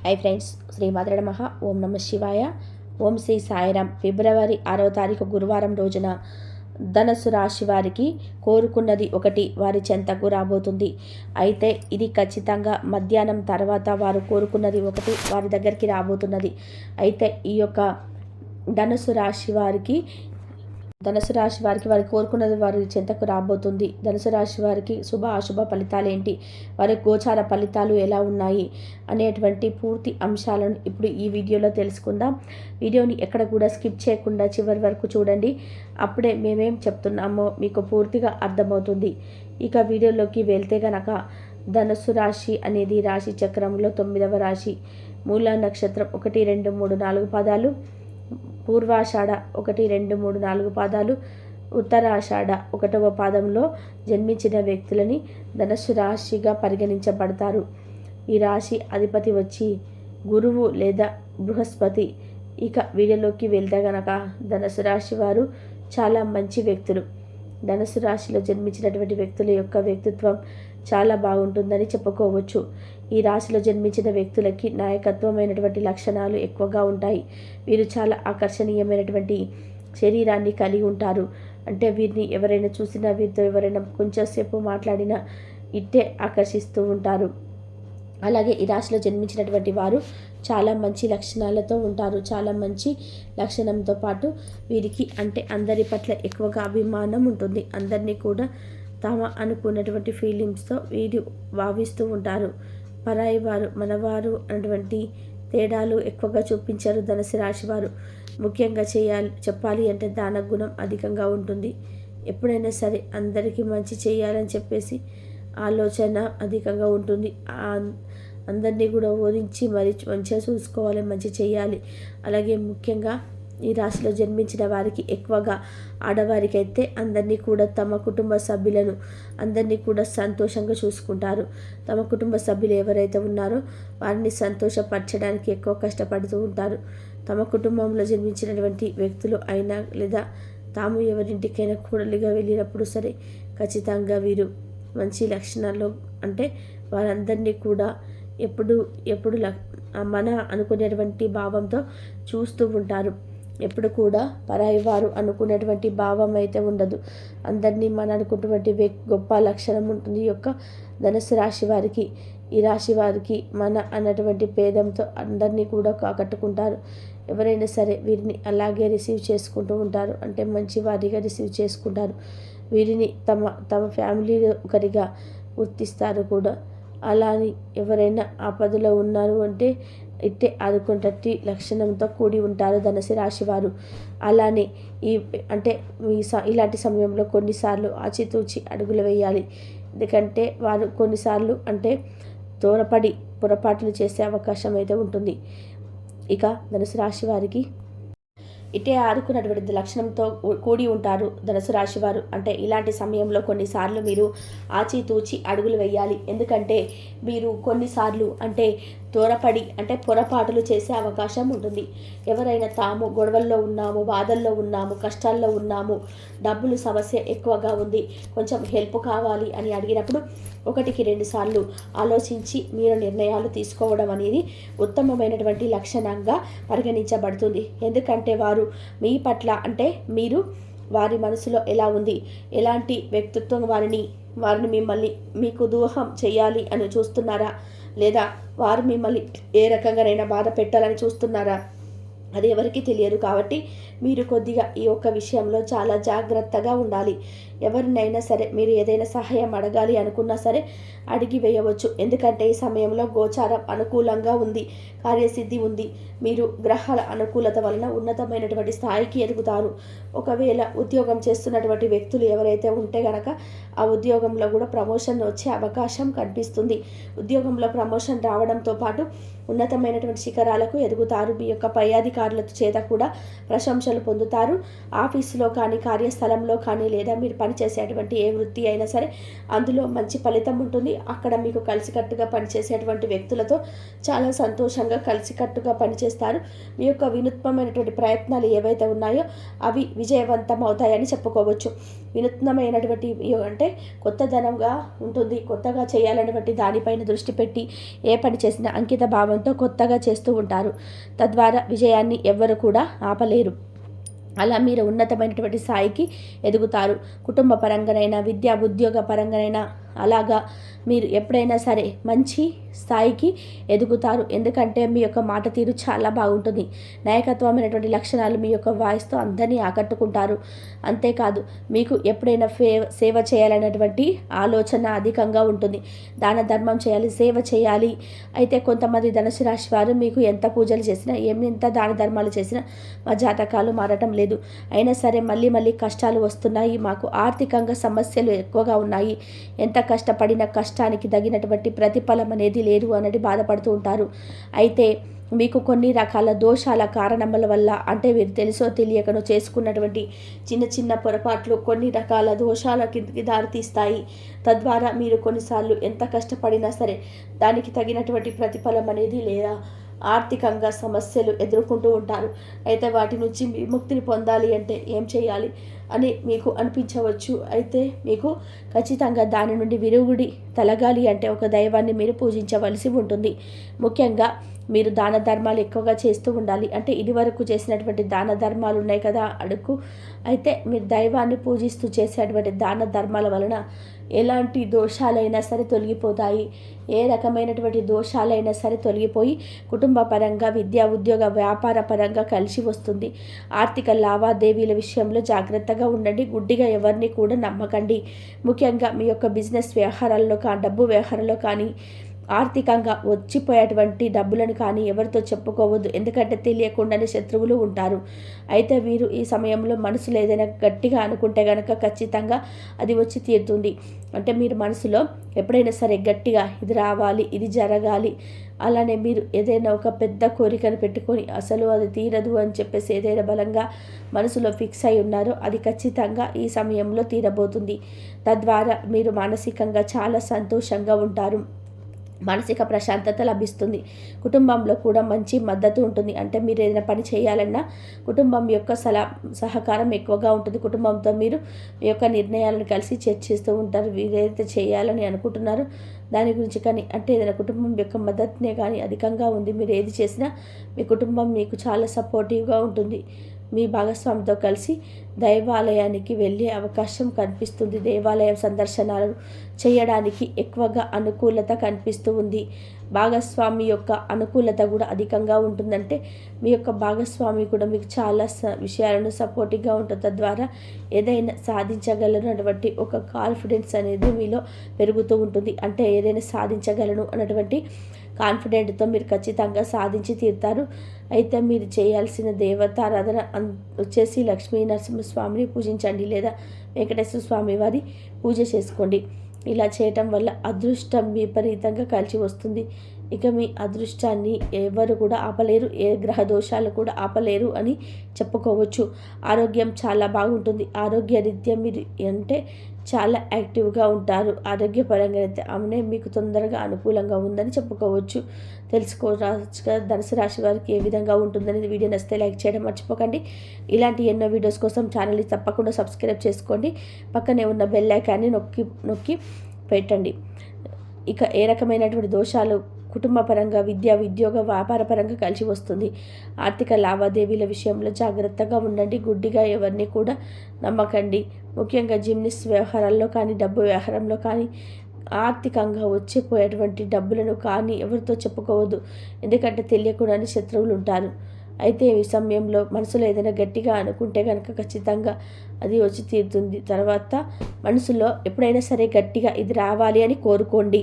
Hi friends, Shri మాత్రే నమః. ఓం నమ శివాయ. ఓం శ్రీ సాయిరామ్. ఫిబ్రవరి 6వ తారీఖు గురువారం రోజున ధనస్సు రాశి వారికి కోరుకున్నది ఒకటి వారి చెంతకు రాబోతుంది. అయితే ఇది ఖచ్చితంగా మధ్యాహ్నం తర్వాత వారు కోరుకున్నది ఒకటి వారి దగ్గరికి రాబోతున్నది. అయితే ఈ యొక్క ధనుసు రాశి వారికి వారు కోరుకున్నది వారి చెంతకు రాబోతుంది. ధనుసు రాశి వారికి శుభ అశుభ ఫలితాలు ఏంటి, వారి గోచార ఫలితాలు ఎలా ఉన్నాయి అనేటువంటి పూర్తి అంశాలను ఇప్పుడు ఈ వీడియోలో తెలుసుకుందాం. వీడియోని ఎక్కడ కూడా స్కిప్ చేయకుండా చివరి వరకు చూడండి. అప్పుడే మేమేం చెప్తున్నామో మీకు పూర్తిగా అర్థమవుతుంది. ఇక వీడియోలోకి వెళ్తే గనక ధనుసు రాశి అనేది రాశి చక్రంలో 9వ రాశి. మూల నక్షత్రం 1, 2, 3, 4 పాదాలు, పూర్వాషాఢ 1, 2, 3, 4 పాదాలు, ఉత్తరాషాఢ 1వ పాదంలో జన్మించిన వ్యక్తులని ధనుస్సు రాశిగా పరిగణించబడతారు. ఈ రాశి అధిపతి వచ్చి గురువు లేదా బృహస్పతి. ఇక వీడియోలోకి వెళ్తే గనక ధనుస్సు రాశి వారు చాలా మంచి వ్యక్తులు. ధనుస్సు రాశిలో జన్మించినటువంటి వ్యక్తుల యొక్క వ్యక్తిత్వం చాలా బాగుంటుందని చెప్పుకోవచ్చు. ఈ రాశిలో జన్మించిన వ్యక్తులకి నాయకత్వమైనటువంటి లక్షణాలు ఎక్కువగా ఉంటాయి. వీరు చాలా ఆకర్షణీయమైనటువంటి శరీరాన్ని కలిగి ఉంటారు. అంటే వీరిని ఎవరైనా చూసినా, వీరితో ఎవరైనా కొంచెంసేపు మాట్లాడినా ఇట్టే ఆకర్షిస్తూ ఉంటారు. అలాగే ఈ రాశిలో జన్మించినటువంటి వారు చాలా మంచి లక్షణాలతో ఉంటారు. చాలా మంచి లక్షణంతో పాటు వీరికి అంటే అందరి పట్ల ఎక్కువగా అభిమానం ఉంటుంది. అందరినీ కూడా తమ అనుకున్నటువంటి ఫీలింగ్స్తో వీరు భావిస్తూ ఉంటారు. పరాయి వారు మనవారు అన్నటువంటి తేడాలు ఎక్కువగా చూపించారు ధనుసు రాశి వారు. ముఖ్యంగా చెప్పాలి అంటే దాన గుణం అధికంగా ఉంటుంది. ఎప్పుడైనా సరే అందరికీ మంచి చేయాలని చెప్పేసి ఆలోచన అధికంగా ఉంటుంది. అందరినీ కూడా ఓరించి మరి మంచిగా చూసుకోవాలి, మంచి చేయాలి. అలాగే ముఖ్యంగా ఈ రాశిలో జన్మించిన వారికి ఎక్కువగా ఆడవారికి అయితే అందరినీ కూడా తమ కుటుంబ సభ్యులను అందరినీ కూడా సంతోషంగా చూసుకుంటారు. తమ కుటుంబ సభ్యులు ఎవరైతే ఉన్నారో వారిని సంతోషపరచడానికి ఎక్కువ కష్టపడుతూ ఉంటారు. తమ కుటుంబంలో జన్మించినటువంటి వ్యక్తులు అయినా లేదా తాము ఎవరింటికైనా కూడలిగా వెళ్ళినప్పుడు సరే ఖచ్చితంగా వీరు మంచి లక్షణాల్లో అంటే వారందరినీ కూడా ఎప్పుడు మన అనుకునేటువంటి భావంతో చూస్తూ ఉంటారు. ఎప్పుడు కూడా పరాయి వారు అనుకునేటువంటి భావం అయితే ఉండదు. అందరినీ మన అనుకున్నటువంటి గొప్ప లక్షణం ఉంటుంది ఈ యొక్క ధనుసు రాశి వారికి. ఈ రాశి వారికి మన అన్నటువంటి భేదంతో అందరినీ కూడా ఆకట్టుకుంటారు. ఎవరైనా సరే వీరిని అలాగే రిసీవ్ చేసుకుంటూ ఉంటారు. అంటే మంచి వారిగా రిసీవ్ చేసుకుంటారు. వీరిని తమ ఫ్యామిలీలో ఒకరిగా గుర్తిస్తారు కూడా. అలాని ఎవరైనా ఆపదలో ఉన్నారు అంటే ఇట్టే ఆదుకుంటట్టి లక్షణంతో కూడి ఉంటారు ధనుసు రాశి వారు. అలానే ఇలాంటి సమయంలో కొన్నిసార్లు ఆచితూచి అడుగులు వేయాలి. ఎందుకంటే వారు కొన్నిసార్లు అంటే త్వరపడి పొరపాట్లు చేసే అవకాశం అయితే ఉంటుంది. ఇక ధనుసు రాశి వారికి ఇటే ఆదుకున్నటువంటి లక్షణంతో కూడి ఉంటారు ధనుసు రాశి వారు. అంటే ఇలాంటి సమయంలో కొన్నిసార్లు మీరు ఆచితూచి అడుగులు వేయాలి. ఎందుకంటే మీరు కొన్నిసార్లు అంటే త్వరపడి అంటే పొరపాటులు చేసే అవకాశం ఉంటుంది. ఎవరైనా తాము గొడవల్లో ఉన్నాము, బాధల్లో ఉన్నాము, కష్టాల్లో ఉన్నాము, డబ్బులు సమస్య ఎక్కువగా ఉంది, కొంచెం హెల్ప్ కావాలి అని అడిగినప్పుడు 1-2 సార్లు ఆలోచించి మీరు నిర్ణయాలు తీసుకోవడం అనేది ఉత్తమమైనటువంటి లక్షణంగా పరిగణించబడుతుంది. ఎందుకంటే వారు మీ పట్ల అంటే మీరు వారి మనసులో ఎలా ఉంది, ఎలాంటి వ్యక్తిత్వం వారిని మిమ్మల్ని మీకు ద్రోహం చేయాలి అని చూస్తున్నారా, లేదా వారు మిమ్మల్ని ఏ రకంగానైనా బాధ పెట్టాలని చూస్తున్నారా, అది ఎవరికి తెలియదు. కాబట్టి మీరు కొద్దిగా ఈ యొక్క విషయంలో చాలా జాగ్రత్తగా ఉండాలి. ఎవరినైనా సరే మీరు ఏదైనా సహాయం అడగాలి అనుకున్నా సరే అడిగి వేయవచ్చు. ఎందుకంటే ఈ సమయంలో గోచారం అనుకూలంగా ఉంది, కార్యసిద్ధి ఉంది. మీరు గ్రహాల అనుకూలత వలన ఉన్నతమైనటువంటి స్థాయికి ఎదుగుతారు. ఒకవేళ ఉద్యోగం చేస్తున్నటువంటి వ్యక్తులు ఎవరైతే ఉంటే గనక ఆ ఉద్యోగంలో కూడా ప్రమోషన్ వచ్చే అవకాశం కనిపిస్తుంది. ఉద్యోగంలో ప్రమోషన్ రావడంతో పాటు ఉన్నతమైనటువంటి శిఖరాలకు ఎదుగుతారు. మీ యొక్క పై అధికారులు అధికారుల చేత కూడా ప్రశంసలు పొందుతారు. ఆఫీసులో కానీ, కార్యస్థలంలో కానీ, లేదా మీరు పనిచేసేటువంటి ఏ వృత్తి అయినా సరే అందులో మంచి ఫలితం ఉంటుంది. అక్కడ మీకు కలిసికట్టుగా పనిచేసేటువంటి వ్యక్తులతో చాలా సంతోషంగా కలిసికట్టుగా పనిచేస్తారు. మీ యొక్క వినూత్నమైనటువంటి ప్రయత్నాలు ఏవైతే ఉన్నాయో అవి విజయవంతం అవుతాయని చెప్పుకోవచ్చు. వినూత్నమైనటువంటి అంటే కొత్తదనంగా ఉంటుంది. కొత్తగా చేయాలనేటువంటి దానిపైన దృష్టి పెట్టి ఏ పని చేసినా అంకిత భావంతో కొత్తగా చేస్తూ ఉంటారు. తద్వారా విజయాన్ని ఎవ్వరు కూడా ఆపలేరు. అలా మీరు ఉన్నతమైనటువంటి స్థాయికి ఎదుగుతారు. కుటుంబ పరంగానైనా, విద్యా ఉద్యోగ పరంగానైనా అలాగా మీరు ఎప్పుడైనా సరే మంచి స్థాయికి ఎదుగుతారు. ఎందుకంటే మీ యొక్క మాట తీరు చాలా బాగుంటుంది. నాయకత్వమైనటువంటి లక్షణాలు మీ యొక్క వాయిస్తో అందరినీ ఆకట్టుకుంటారు. అంతేకాదు మీకు ఎప్పుడైనా సేవ చేయాలనేటువంటి ఆలోచన అధికంగా ఉంటుంది. దాన ధర్మం చేయాలి, సేవ చేయాలి. అయితే కొంతమంది ధనుసు రాశి వారు మీకు ఎంత పూజలు చేసినా, ఎంత దాన ధర్మాలు చేసినా మా జాతకాలు మారటం లేదు, అయినా సరే మళ్ళీ మళ్ళీ కష్టాలు వస్తున్నాయి, మాకు ఆర్థికంగా సమస్యలు ఎక్కువగా ఉన్నాయి, ఎంత కష్టపడిన కష్టానికి తగినటువంటి ప్రతిఫలం అనేది లేదు అనేది బాధపడుతూ ఉంటారు. అయితే మీకు కొన్ని రకాల దోషాల కారణముల వల్ల, అంటే మీరు తెలుసో తెలియకనో చేసుకున్నటువంటి చిన్న చిన్న పొరపాట్లు కొన్ని రకాల దోషాల కిందకి దారితీస్తాయి. తద్వారా మీరు కొన్నిసార్లు ఎంత కష్టపడినా సరే దానికి తగినటువంటి ప్రతిఫలం అనేది లేదా ఆర్థికంగా సమస్యలు ఎదుర్కొంటూ ఉంటారు. అయితే వాటి నుంచి విముక్తిని పొందాలి అంటే ఏం చేయాలి అని మీకు అనిపించవచ్చు. అయితే మీకు ఖచ్చితంగా దాని నుండి విరుగుడి తొలగాలి అంటే ఒక దైవాన్ని మీరు పూజించవలసి ఉంటుంది. ముఖ్యంగా మీరు దాన ధర్మాలు ఎక్కువగా చేస్తూ ఉండాలి. అంటే ఇదివరకు చేసినటువంటి దాన ధర్మాలు ఉన్నాయి కదా అడుగు, అయితే మీరు దైవాన్ని పూజిస్తూ చేసేటువంటి దాన ధర్మాల వలన ఎలాంటి దోషాలైనా సరే తొలగిపోతాయి. ఏ రకమైనటువంటి దోషాలైనా సరే తొలగిపోయి కుటుంబ పరంగా, విద్యా ఉద్యోగ వ్యాపార పరంగా కలిసి వస్తుంది. ఆర్థిక లావాదేవీల విషయంలో జాగ్రత్తగా ఉండండి. గుడ్డిగా ఎవరిని కూడా నమ్మకండి. ముఖ్యంగా మీ యొక్క బిజినెస్ వ్యవహారాల్లో డబ్బు వ్యవహారంలో కానీ, ఆర్థికంగా వచ్చిపోయేటువంటి డబ్బులను కానీ ఎవరితో చెప్పుకోవద్దు. ఎందుకంటే తెలియకుండానే శత్రువులు ఉంటారు. అయితే మీరు ఈ సమయంలో మనసులో ఏదైనా గట్టిగా అనుకుంటే కనుక ఖచ్చితంగా అది వచ్చి తీరుతుంది. అంటే మీరు మనసులో ఎప్పుడైనా సరే గట్టిగా ఇది రావాలి, ఇది జరగాలి, అలానే మీరు ఏదైనా ఒక పెద్ద కోరికను పెట్టుకొని అసలు అది తీరదు అని చెప్పేసి ఏదైనా బలంగా మనసులో ఫిక్స్ అయి ఉన్నారో అది ఖచ్చితంగా ఈ సమయంలో తీరబోతుంది. తద్వారా మీరు మానసికంగా చాలా సంతోషంగా ఉంటారు. మానసిక ప్రశాంతత లభిస్తుంది. కుటుంబంలో కూడా మంచి మద్దతు ఉంటుంది. అంటే మీరు ఏదైనా పని చేయాలన్నా కుటుంబం యొక్క సహకారం ఎక్కువగా ఉంటుంది. కుటుంబంతో మీరు మీ యొక్క నిర్ణయాలను కలిసి చర్చిస్తూ ఉంటారు. ఏదైతే చేయాలని అనుకుంటున్నారో దాని గురించి కానీ, అంటే ఏదైనా కుటుంబం యొక్క మద్దతునే కానీ అధికంగా ఉంది. మీరు ఏది చేసినా మీ కుటుంబం మీకు చాలా సపోర్టివ్గా ఉంటుంది. మీ భాగస్వామితో కలిసి దైవాలయానికి వెళ్ళే అవకాశం కనిపిస్తుంది. దేవాలయం సందర్శనలు చేయడానికి ఎక్కువగా అనుకూలత కనిపిస్తూ ఉంది. భాగస్వామి యొక్క అనుకూలత కూడా అధికంగా ఉంటుందంటే మీ యొక్క భాగస్వామి కూడా మీకు చాలా విషయాలను సపోర్టివ్గా ఉంటుంది. తద్వారా ఏదైనా సాధించగలను అన్నటువంటి ఒక కాన్ఫిడెన్స్ అనేది మీలో పెరుగుతూ ఉంటుంది. అంటే ఏదైనా సాధించగలను అన్నటువంటి కాన్ఫిడెంట్తో మీరు ఖచ్చితంగా సాధించి తీరుతారు. అయితే మీరు చేయాల్సిన దేవతారాధన వచ్చేసి లక్ష్మీ నరసింహస్వామిని పూజించండి, లేదా వెంకటేశ్వర స్వామి వారి పూజ చేసుకోండి. ఇలా చేయటం వల్ల అదృష్టం విపరీతంగా కలిసి వస్తుంది. ఇక మీ అదృష్టాన్ని ఎవరు కూడా ఆపలేరు, ఏ గ్రహ దోషాలు కూడా ఆపలేరు అని చెప్పుకోవచ్చు. ఆరోగ్యం చాలా బాగుంటుంది. ఆరోగ్య రీత్యా మీరు అంటే చాలా యాక్టివ్గా ఉంటారు. ఆరోగ్యపరంగా అయితే ఆమెనే మీకు తొందరగా అనుకూలంగా ఉందని చెప్పుకోవచ్చు. తెలుసుకోవచ్చుగా ధనుసు రాశి వారికి ఏ విధంగా ఉంటుందని వీడియో నచ్చితే లైక్ చేయడం మర్చిపోకండి. ఇలాంటి ఎన్నో వీడియోస్ కోసం ఛానల్ని తప్పకుండా సబ్స్క్రైబ్ చేసుకోండి. పక్కనే ఉన్న బెల్ ఐకాన్ని నొక్కి పెట్టండి. ఇక ఏ రకమైనటువంటి దోషాలు కుటుంబ పరంగా, విద్యా ఉద్యోగ వ్యాపార పరంగా కలిసి వస్తుంది. ఆర్థిక లావాదేవీల విషయంలో జాగ్రత్తగా ఉండండి. గుడ్డిగా ఎవరిని కూడా నమ్మకండి. ముఖ్యంగా జిమ్నిస్ట్ వ్యవహారాల్లో కానీ, డబ్బు వ్యవహారంలో కానీ ఆర్థికంగా వచ్చిపోయేటువంటి డబ్బులను కానీ ఎవరితో చెప్పుకోవద్దు. ఎందుకంటే తెలియకుండానే శత్రువులు ఉంటారు. అయితే ఈ సమయంలో మనసులో ఏదైనా గట్టిగా అనుకుంటే కనుక ఖచ్చితంగా అది వచ్చి తీరుతుంది. తర్వాత మనసులో ఎప్పుడైనా సరే గట్టిగా ఇది రావాలి అని కోరుకోండి.